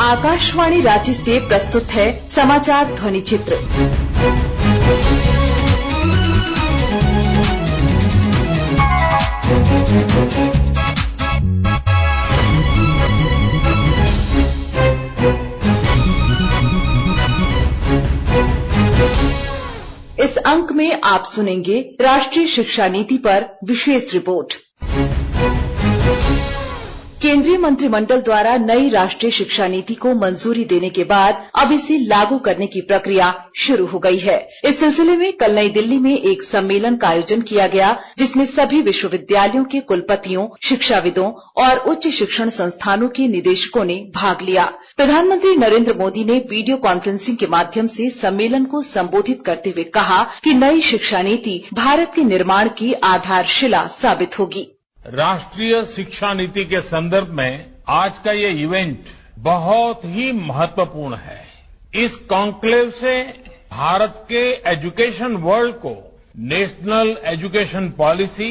आकाशवाणी रांची से प्रस्तुत है समाचार ध्वनि चित्र। इस अंक में आप सुनेंगे राष्ट्रीय शिक्षा नीति पर विशेष रिपोर्ट। केंद्रीय मंत्रिमंडल द्वारा नई राष्ट्रीय शिक्षा नीति को मंजूरी देने के बाद अब इसे लागू करने की प्रक्रिया शुरू हो गई है। इस सिलसिले में कल नई दिल्ली में एक सम्मेलन का आयोजन किया गया, जिसमें सभी विश्वविद्यालयों के कुलपतियों, शिक्षाविदों और उच्च शिक्षण संस्थानों के निदेशकों ने भाग लिया। प्रधानमंत्री नरेंद्र मोदी ने वीडियो कॉन्फ्रेंसिंग के माध्यम से सम्मेलन को संबोधित करते हुए कहा कि नई शिक्षा नीति भारत के निर्माण की आधारशिला साबित होगी। राष्ट्रीय शिक्षा नीति के संदर्भ में आज का ये इवेंट बहुत ही महत्वपूर्ण है। इस कॉन्क्लेव से भारत के एजुकेशन वर्ल्ड को नेशनल एजुकेशन पॉलिसी,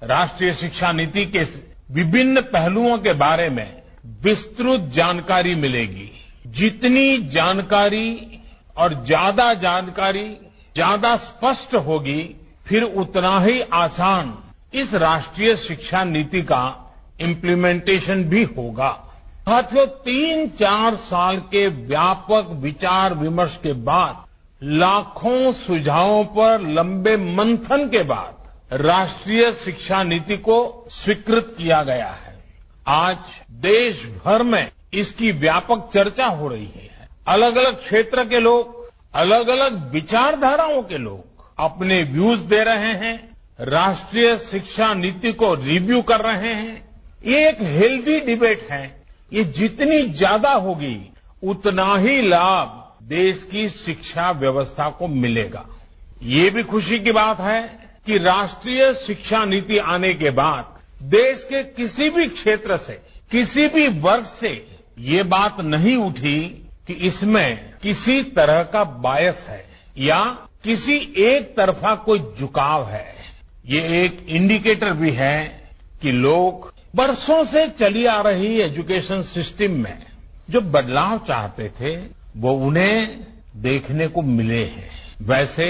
राष्ट्रीय शिक्षा नीति के विभिन्न पहलुओं के बारे में विस्तृत जानकारी मिलेगी। जितनी जानकारी और ज्यादा जानकारी ज्यादा स्पष्ट होगी, फिर उतना ही आसान इस राष्ट्रीय शिक्षा नीति का इम्प्लीमेंटेशन भी होगा। साथियों, 3-4 साल के व्यापक विचार विमर्श के बाद, लाखों सुझावों पर लंबे मंथन के बाद राष्ट्रीय शिक्षा नीति को स्वीकृत किया गया है। आज देश भर में इसकी व्यापक चर्चा हो रही है। अलग अलग क्षेत्र के लोग, अलग अलग विचारधाराओं के लोग अपने व्यूज दे रहे हैं, राष्ट्रीय शिक्षा नीति को रिव्यू कर रहे हैं। ये एक हेल्दी डिबेट है। ये जितनी ज्यादा होगी, उतना ही लाभ देश की शिक्षा व्यवस्था को मिलेगा। ये भी खुशी की बात है कि राष्ट्रीय शिक्षा नीति आने के बाद देश के किसी भी क्षेत्र से, किसी भी वर्ग से ये बात नहीं उठी कि इसमें किसी तरह का बायस है या किसी एक तरफा कोई झुकाव है। ये एक इंडिकेटर भी है कि लोग बरसों से चली आ रही एजुकेशन सिस्टम में जो बदलाव चाहते थे, वो उन्हें देखने को मिले हैं। वैसे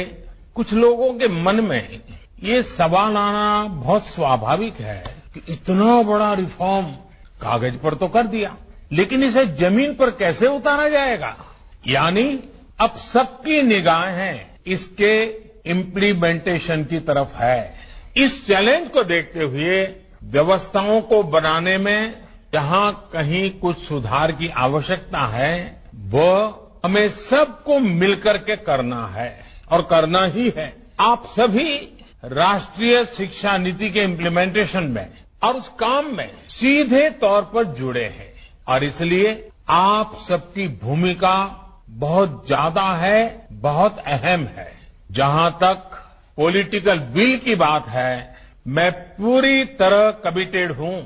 कुछ लोगों के मन में ये सवाल आना बहुत स्वाभाविक है कि इतना बड़ा रिफॉर्म कागज पर तो कर दिया, लेकिन इसे जमीन पर कैसे उतारा जाएगा? यानी अब सबकी निगाहें इसके इम्प्लीमेंटेशन की तरफ है। इस चैलेंज को देखते हुए व्यवस्थाओं को बनाने में जहां कहीं कुछ सुधार की आवश्यकता है, वो हमें सबको मिलकर के करना है और करना ही है। आप सभी राष्ट्रीय शिक्षा नीति के इम्प्लीमेंटेशन में और उस काम में सीधे तौर पर जुड़े हैं और इसलिए आप सबकी भूमिका बहुत ज्यादा है, बहुत अहम है। जहां तक पॉलिटिकल विल की बात है, मैं पूरी तरह कमिटेड हूं,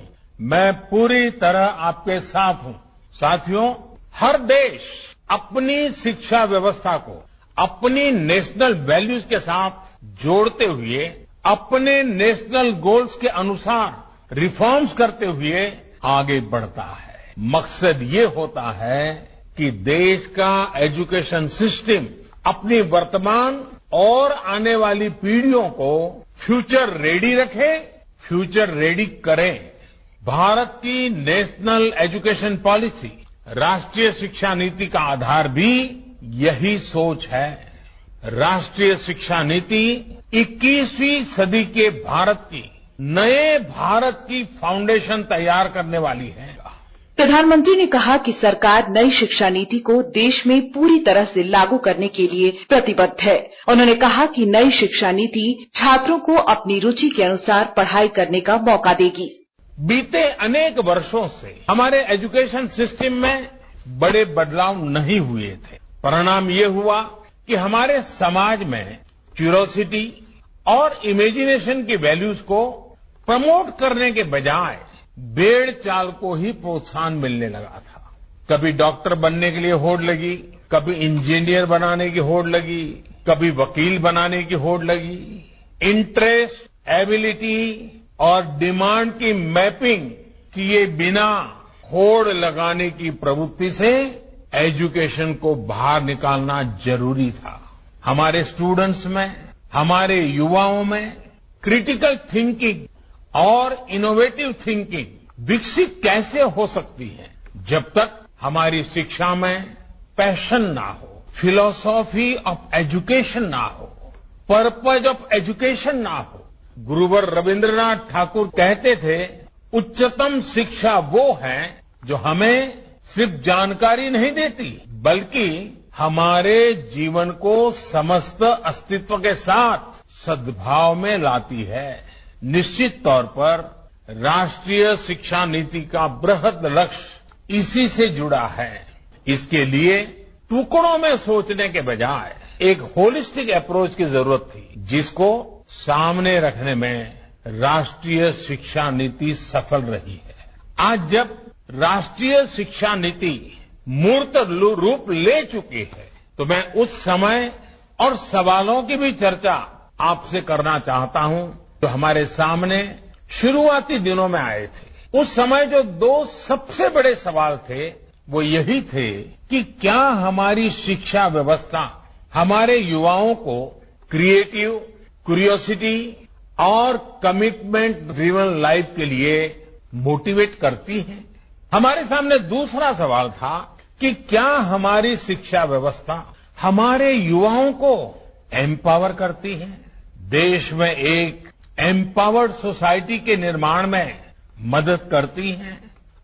मैं पूरी तरह आपके साथ हूं। साथियों, हर देश अपनी शिक्षा व्यवस्था को अपनी नेशनल वैल्यूज के साथ जोड़ते हुए, अपने नेशनल गोल्स के अनुसार रिफॉर्म्स करते हुए आगे बढ़ता है। मकसद ये होता है कि देश का एजुकेशन सिस्टम अपनी वर्तमान और आने वाली पीढ़ियों को फ्यूचर रेडी रखे, फ्यूचर रेडी करें। भारत की नेशनल एजुकेशन पॉलिसी, राष्ट्रीय शिक्षा नीति का आधार भी यही सोच है। राष्ट्रीय शिक्षा नीति 21वीं सदी के भारत की, नए भारत की फाउंडेशन तैयार करने वाली है। प्रधानमंत्री ने कहा कि सरकार नई शिक्षा नीति को देश में पूरी तरह से लागू करने के लिए प्रतिबद्ध है। उन्होंने कहा कि नई शिक्षा नीति छात्रों को अपनी रुचि के अनुसार पढ़ाई करने का मौका देगी। बीते अनेक वर्षों से हमारे एजुकेशन सिस्टम में बड़े बदलाव नहीं हुए थे। परिणाम ये हुआ कि हमारे समाज में क्यूरोसिटी और इमेजिनेशन की वैल्यूज को प्रमोट करने के बजाय भेड़ चाल को ही प्रोत्साहन मिलने लगा था। कभी डॉक्टर बनने के लिए होड़ लगी, कभी इंजीनियर बनाने की होड़ लगी, कभी वकील बनाने की होड़ लगी। इंटरेस्ट, एबिलिटी और डिमांड की मैपिंग किए बिना होड़ लगाने की प्रवृत्ति से एजुकेशन को बाहर निकालना जरूरी था। हमारे स्टूडेंट्स में, हमारे युवाओं में क्रिटिकल थिंकिंग और इनोवेटिव थिंकिंग विकसित कैसे हो सकती है जब तक हमारी शिक्षा में पैशन ना हो, फिलॉसॉफी ऑफ एजुकेशन ना हो, पर्पज ऑफ एजुकेशन ना हो। गुरुवर रविंद्रनाथ ठाकुर कहते थे, उच्चतम शिक्षा वो है जो हमें सिर्फ जानकारी नहीं देती बल्कि हमारे जीवन को समस्त अस्तित्व के साथ सद्भाव में लाती है। निश्चित तौर पर राष्ट्रीय शिक्षा नीति का बृहद लक्ष्य इसी से जुड़ा है। इसके लिए टुकड़ों में सोचने के बजाय एक होलिस्टिक अप्रोच की जरूरत थी, जिसको सामने रखने में राष्ट्रीय शिक्षा नीति सफल रही है। आज जब राष्ट्रीय शिक्षा नीति मूर्त रूप ले चुकी है, तो मैं उस समय और सवालों की भी चर्चा आपसे करना चाहता हूं जो हमारे सामने शुरुआती दिनों में आए थे। उस समय जो दो सबसे बड़े सवाल थे वो यही थे कि क्या हमारी शिक्षा व्यवस्था हमारे युवाओं को क्रिएटिव, क्यूरियोसिटी और कमिटमेंट ड्रिवन लाइफ के लिए मोटिवेट करती है। हमारे सामने दूसरा सवाल था कि क्या हमारी शिक्षा व्यवस्था हमारे युवाओं को एम्पावर करती है, देश में एक एम्पावर्ड सोसाइटी के निर्माण में मदद करती है।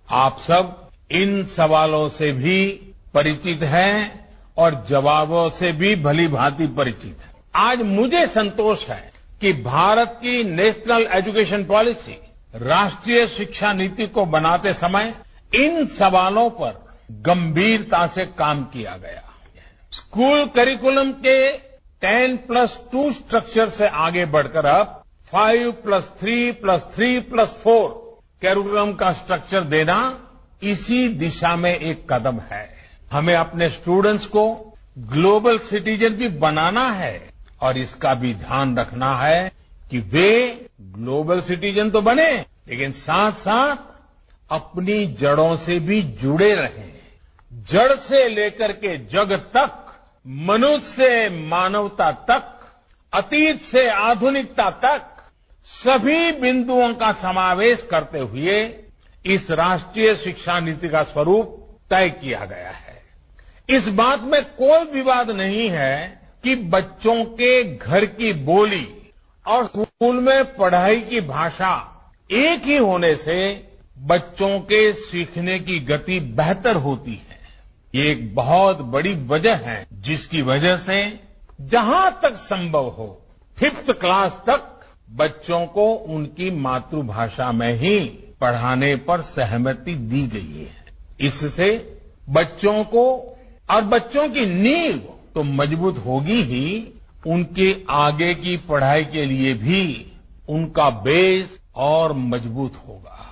आप सब इन सवालों से भी परिचित हैं और जवाबों से भी भली भांति परिचित हैं। आज मुझे संतोष है कि भारत की नेशनल एजुकेशन पॉलिसी, राष्ट्रीय शिक्षा नीति को बनाते समय इन सवालों पर गंभीरता से काम किया गया। स्कूल करिकुलम के 10+2 स्ट्रक्चर से आगे बढ़कर अब 5+3+3+4 करिकुलम का स्ट्रक्चर देना इसी दिशा में एक कदम है। हमें अपने स्टूडेंट्स को ग्लोबल सिटीजन भी बनाना है और इसका भी ध्यान रखना है कि वे ग्लोबल सिटीजन तो बने लेकिन साथ साथ अपनी जड़ों से भी जुड़े रहें। जड़ से लेकर के जग तक, मनुष्य से मानवता तक, अतीत से आधुनिकता तक सभी बिंदुओं का समावेश करते हुए इस राष्ट्रीय शिक्षा नीति का स्वरूप तय किया गया है। इस बात में कोई विवाद नहीं है कि बच्चों के घर की बोली और स्कूल में पढ़ाई की भाषा एक ही होने से बच्चों के सीखने की गति बेहतर होती है। ये एक बहुत बड़ी वजह है जिसकी वजह से जहां तक संभव हो 5th क्लास तक बच्चों को उनकी मातृभाषा में ही पढ़ाने पर सहमति दी गई है। इससे बच्चों को और बच्चों की नींव तो मजबूत होगी ही, उनके आगे की पढ़ाई के लिए भी उनका बेस और मजबूत होगा।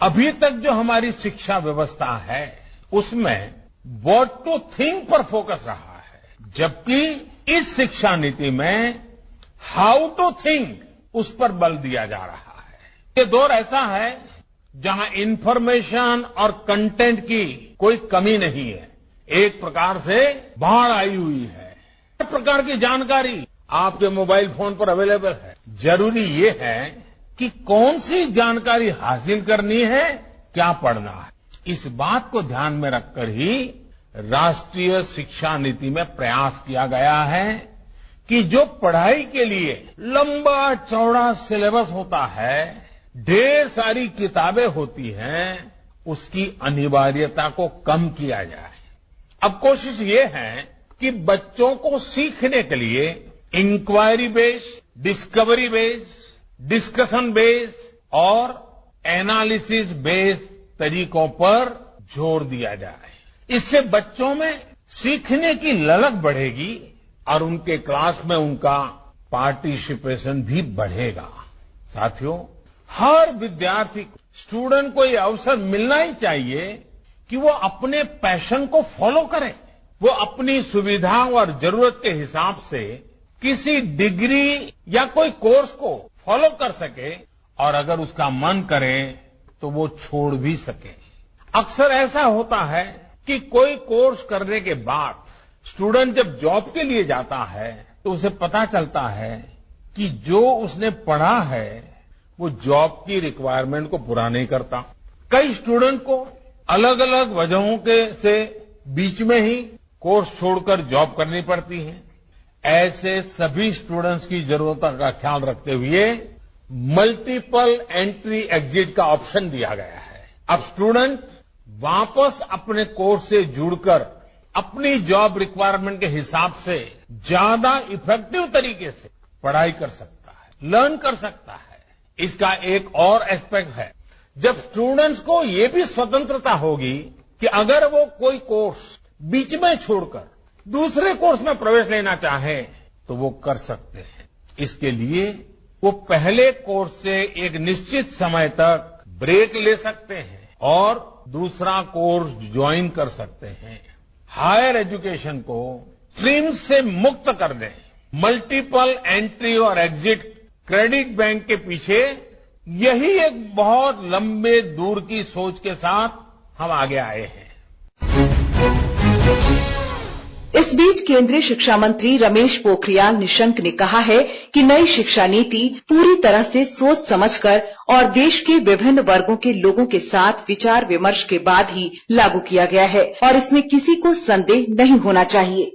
अभी तक जो हमारी शिक्षा व्यवस्था है उसमें व्हाट टू थिंक पर फोकस रहा है, जबकि इस शिक्षा नीति में हाउ टू थिंक उस पर बल दिया जा रहा है। ये दौर ऐसा है जहां इंफॉर्मेशन और कंटेंट की कोई कमी नहीं है। एक प्रकार से बाढ़ आई हुई है। हर प्रकार की जानकारी आपके मोबाइल फोन पर अवेलेबल है। जरूरी ये है कि कौन सी जानकारी हासिल करनी है, क्या पढ़ना है। इस बात को ध्यान में रखकर ही राष्ट्रीय शिक्षा नीति में प्रयास किया गया है कि जो पढ़ाई के लिए लंबा चौड़ा सिलेबस होता है, ढेर सारी किताबें होती हैं, उसकी अनिवार्यता को कम किया जाए। अब कोशिश ये है कि बच्चों को सीखने के लिए inquiry based, discovery based, discussion based और एनालिसिस बेस्ड तरीकों पर जोर दिया जाए। इससे बच्चों में सीखने की ललक बढ़ेगी और उनके क्लास में उनका पार्टिसिपेशन भी बढ़ेगा। साथियों, हर विद्यार्थी, स्टूडेंट को ये अवसर मिलना ही चाहिए कि वो अपने पैशन को फॉलो करे। वो अपनी सुविधा और जरूरत के हिसाब से किसी डिग्री या कोई कोर्स को फॉलो कर सके और अगर उसका मन करे तो वो छोड़ भी सके। अक्सर ऐसा होता है कि कोई कोर्स करने के बाद स्टूडेंट जब जॉब के लिए जाता है तो उसे पता चलता है कि जो उसने पढ़ा है वो जॉब की रिक्वायरमेंट को पूरा नहीं करता। कई स्टूडेंट को अलग अलग वजहों के से बीच में ही कोर्स छोड़कर जॉब करनी पड़ती है। ऐसे सभी स्टूडेंट्स की जरूरतों का ख्याल रखते हुए मल्टीपल एंट्री एग्जिट का ऑप्शन दिया गया है। अब स्टूडेंट वापस अपने कोर्स से जुड़कर अपनी जॉब रिक्वायरमेंट के हिसाब से ज्यादा इफेक्टिव तरीके से पढ़ाई कर सकता है, लर्न कर सकता है। इसका एक और एस्पेक्ट है, जब स्टूडेंट्स को ये भी स्वतंत्रता होगी कि अगर वो कोई कोर्स बीच में छोड़कर दूसरे कोर्स में प्रवेश लेना चाहे तो वो कर सकते हैं। इसके लिए वो पहले कोर्स से एक निश्चित समय तक ब्रेक ले सकते हैं और दूसरा कोर्स ज्वाइन कर सकते हैं। हायर एजुकेशन को स्ट्रीम से मुक्त करने, मल्टीपल एंट्री और एग्जिट क्रेडिट बैंक के पीछे यही एक बहुत लंबे दूर की सोच के साथ हम आगे आए हैं। इस बीच केंद्रीय शिक्षा मंत्री रमेश पोखरियाल निशंक ने कहा है कि नई शिक्षा नीति पूरी तरह से सोच समझकर और देश के विभिन्न वर्गों के लोगों के साथ विचार विमर्श के बाद ही लागू किया गया है और इसमें किसी को संदेह नहीं होना चाहिए।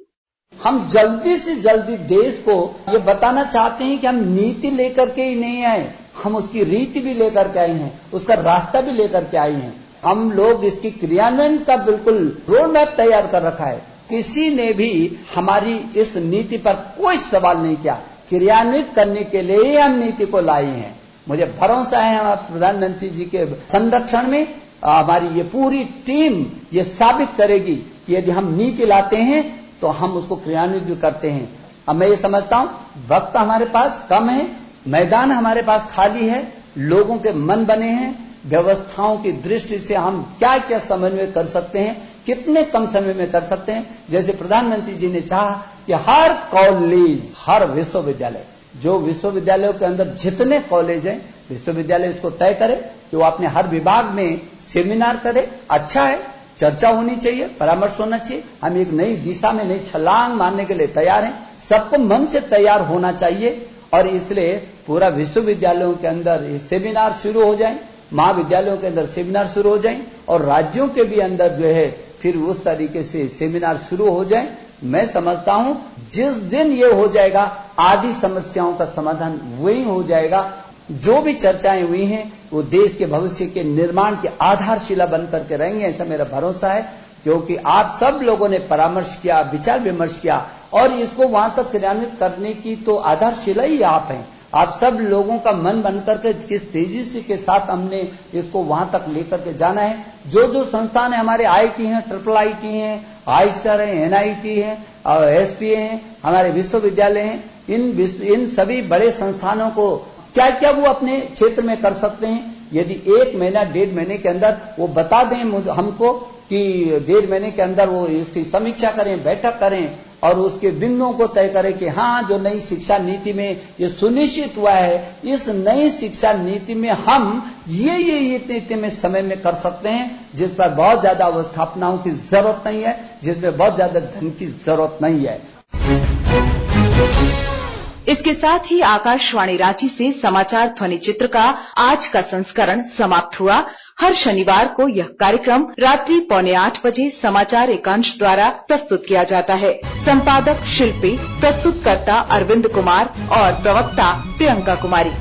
हम जल्दी से जल्दी देश को ये बताना चाहते हैं कि हम नीति लेकर के ही नहीं आए, हम उसकी रीति भी लेकर के आए हैं, उसका रास्ता भी लेकर के आए हैं। हम लोग इसकी क्रियान्वयन का बिल्कुल रोड मैप तैयार कर रखा है। किसी ने भी हमारी इस नीति पर कोई सवाल नहीं किया। क्रियान्वित करने के लिए ही हम नीति को लाए हैं। मुझे भरोसा है हमारे प्रधानमंत्री जी के संरक्षण में हमारी ये पूरी टीम ये साबित करेगी कि यदि हम नीति लाते हैं तो हम उसको क्रियान्वित भी करते हैं। अब मैं ये समझता हूं वक्त हमारे पास कम है, मैदान हमारे पास खाली है, लोगों के मन बने हैं, व्यवस्थाओं की दृष्टि से हम क्या क्या समन्वय कर सकते हैं, कितने कम समय में कर सकते हैं। जैसे प्रधानमंत्री जी ने चाहा कि हर कॉलेज, हर विश्वविद्यालय, जो विश्वविद्यालयों के अंदर जितने कॉलेज हैं, विश्वविद्यालय इसको तय करे कि वो अपने हर विभाग में सेमिनार करे। अच्छा है, चर्चा होनी चाहिए, परामर्श होना चाहिए। हम एक नई दिशा में नई छलांग मारने के लिए तैयार हैं। सबको मन से तैयार होना चाहिए और इसलिए पूरा विश्वविद्यालयों के अंदर ये सेमिनार शुरू हो जाए, महाविद्यालयों के अंदर सेमिनार शुरू हो जाए और राज्यों के भी अंदर जो है फिर उस तरीके से सेमिनार शुरू हो जाए। मैं समझता हूं जिस दिन ये हो जाएगा आदि समस्याओं का समाधान वही हो जाएगा। जो भी चर्चाएं हुई हैं वो देश के भविष्य के निर्माण की आधारशिला बन करके रहेंगे, ऐसा मेरा भरोसा है। क्योंकि आप सब लोगों ने परामर्श किया, विचार विमर्श किया और इसको वहां तक क्रियान्वित करने की तो आधारशिला ही आप हैं। आप सब लोगों का मन बन करके किस तेजी से के साथ हमने इसको वहां तक लेकर के जाना है। जो जो संस्थान है हमारे IIT हैं, IIIT हैं, IISER है, NIT है और SPA हैं, हमारे विश्वविद्यालय हैं, इन सभी बड़े संस्थानों को क्या क्या वो अपने क्षेत्र में कर सकते हैं। यदि 1 महीना 1.5 महीने के अंदर वो बता दें हमको कि 1.5 महीने के अंदर वो इसकी समीक्षा करें, बैठक करें और उसके बिंदुओं को तय करें कि हाँ, जो नई शिक्षा नीति में ये सुनिश्चित हुआ है, इस नई शिक्षा नीति में हम ये इतने समय में कर सकते हैं, जिस पर बहुत ज्यादा अवस्थापनाओं की जरूरत नहीं है, जिसमें बहुत ज्यादा धन की जरूरत नहीं है। इसके साथ ही आकाशवाणी रांची से समाचार ध्वनि चित्र का आज का संस्करण समाप्त हुआ। हर शनिवार को यह कार्यक्रम रात्रि 7:45 बजे समाचार एकांश द्वारा प्रस्तुत किया जाता है। संपादक शिल्पी, प्रस्तुतकर्ता अरविंद कुमार और प्रवक्ता प्रियंका कुमारी।